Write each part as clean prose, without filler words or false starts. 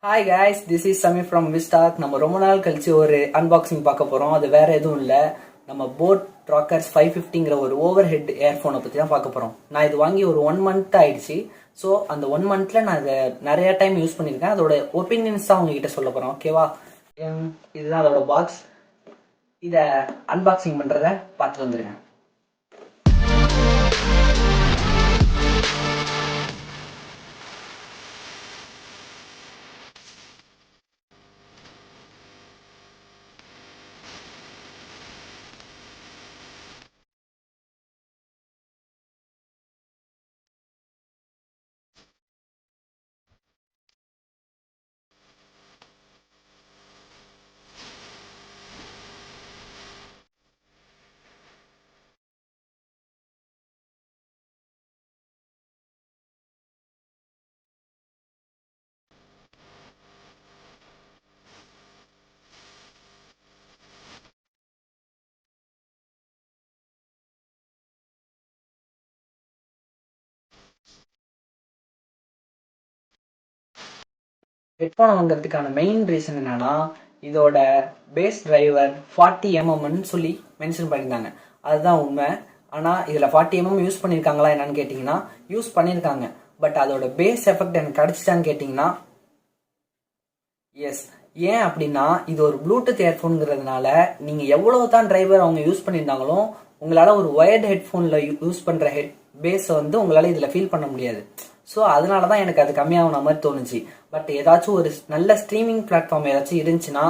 Hi guys, this is Sami from Vistalk. நம்ம ரொம்ப நாள் கழிச்சு ஒரு அன்பாக்சிங் பார்க்க போறோம். அது வேற எதுவும் இல்லை, நம்ம போட் ராக்கர்ஸ் 550ங்கிற ஒரு ஓவர் ஹெட் இயர்ஃபோனை பற்றி தான் பார்க்க போகிறோம். நான் இது வாங்கி ஒரு 1 month ஆயிடுச்சு. ஸோ அந்த 1 monthல நான் இதை நிறைய டைம் யூஸ் பண்ணியிருக்கேன். அதோட ஒப்பீனியன்ஸ் தான் உங்ககிட்ட சொல்ல போகிறோம். ஓகேவா? இதுதான் அதோட பாக்ஸ். இதை அன்பாக்சிங் பண்ணுறத பார்த்துட்டு வந்துருங்க. ஹெட்ஃபோனை வாங்குறதுக்கான மெயின் ரீசன் என்னன்னா, இதோட பேஸ் டிரைவர் 40mm சொல்லி மென்ஷன் பண்ணியிருந்தாங்க. அதுதான் உண்மை. ஆனால் இதில் 40mm யூஸ் பண்ணியிருக்காங்களா என்னன்னு கேட்டிங்கன்னா, யூஸ் பண்ணியிருக்காங்க. பட் அதோட பேஸ் எஃபெக்ட் எனக்கு கிடச்சிச்சான்னு கேட்டிங்கன்னா எஸ். ஏன் அப்படின்னா, இது ஒரு ப்ளூடூத் ஹெட்ஃபோனுங்கிறதுனால நீங்கள் எவ்வளோ தான் டிரைவர் அவங்க யூஸ் பண்ணியிருந்தாங்களும் உங்களால் ஒரு ஒயர்டு ஹெட்ஃபோனில் யூஸ் பண்ணுற பேஸை உங்களால் இதில் ஃபீல் பண்ண முடியாது. ஸோ அதனால தான் எனக்கு அது கம்மியாகுன மாதிரி தோணுச்சு. பட் ஏதாச்சும் ஒரு நல்ல ஸ்ட்ரீமிங் பிளாட்ஃபார்ம் ஏதாச்சும் இருந்துச்சுன்னா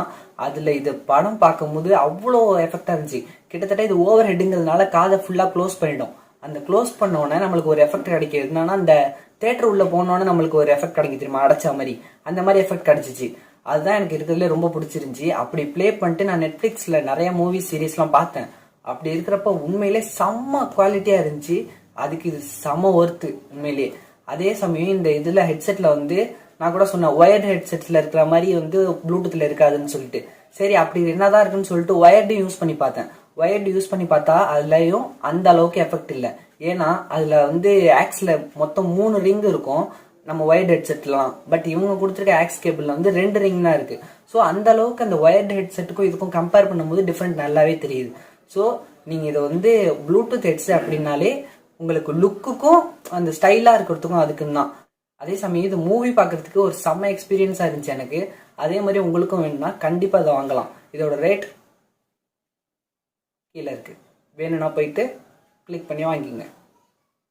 அதில் இது படம் பார்க்கும்போது அவ்வளோ எஃபெக்டாக இருந்துச்சு. கிட்டத்தட்ட இது ஓவர் ஹெட்டுங்கிறதுனால காதை ஃபுல்லாக க்ளோஸ் பண்ணிடும். அந்த க்ளோஸ் பண்ணோன்னே நம்மளுக்கு ஒரு எஃபெக்ட் கிடைக்கிது. என்னன்னா, அந்த தேட்டர் உள்ள போனோன்னே நம்மளுக்கு ஒரு எஃபெக்ட் கிடைக்கும் தெரியுமா, அடைச்ச மாதிரி. அந்த மாதிரி எஃபெக்ட் கிடைச்சிச்சு. அதுதான் எனக்கு இருக்கிறதுல ரொம்ப பிடிச்சிருந்துச்சி. அப்படி ப்ளே பண்ணிட்டு நான் நெட்ஃப்ளிக்ஸில் நிறைய மூவி சீரீஸ்லாம் பார்த்தேன். அப்படி இருக்கிறப்ப உண்மையிலே செம்ம குவாலிட்டியாக இருந்துச்சு. அதுக்கு இது செம்ம ஒர்த்து உண்மையிலே. அதே சமயம் இந்த இதில் ஹெட்செட்டில் நான் கூட சொன்னேன், ஒயர்டு ஹெட்செட்ஸில் இருக்கிற மாதிரி ப்ளூடூத்தில் இருக்காதுன்னு சொல்லிட்டு. சரி, அப்படி என்னதான் இருக்குன்னு சொல்லிட்டு ஒயர்டு யூஸ் பண்ணி பார்த்தேன். ஒயர்டு யூஸ் பண்ணி பார்த்தா அதுலயும் அந்த அளவுக்கு எஃபெக்ட் இல்லை. ஏன்னா அதில் ஆக்ஸில் மொத்தம் 3 ரிங் இருக்கும் நம்ம ஒயர்டு ஹெட்செட்லாம். பட் இவங்க கொடுத்துருக்க ஆக்ஸ் கேபிள்ல 2 ரிங் தான் இருக்கு. ஸோ அந்த அளவுக்கு அந்த ஒயர்டு ஹெட்செட்டுக்கும் இதுக்கும் கம்பேர் பண்ணும்போது டிஃப்ரெண்ட் நல்லாவே தெரியுது. ஸோ நீங்கள் இதை ப்ளூடூத் ஹெட்செட் அப்படின்னாலே உங்களுக்கு லுக்குக்கும் அந்த ஸ்டைலாக இருக்கிறதுக்கும் அதுக்குன்னு தான். அதே சமயம் இது மூவி பார்க்கறதுக்கு ஒரு செம்ம எக்ஸ்பீரியன்ஸாக இருந்துச்சு எனக்கு. அதே மாதிரி உங்களுக்கும் வேணும்னா கண்டிப்பாக இதை வாங்கலாம். இதோட ரேட் கீழே இருக்குது, வேணும்னா போயிட்டு கிளிக் பண்ணி வாங்கிக்கோங்க.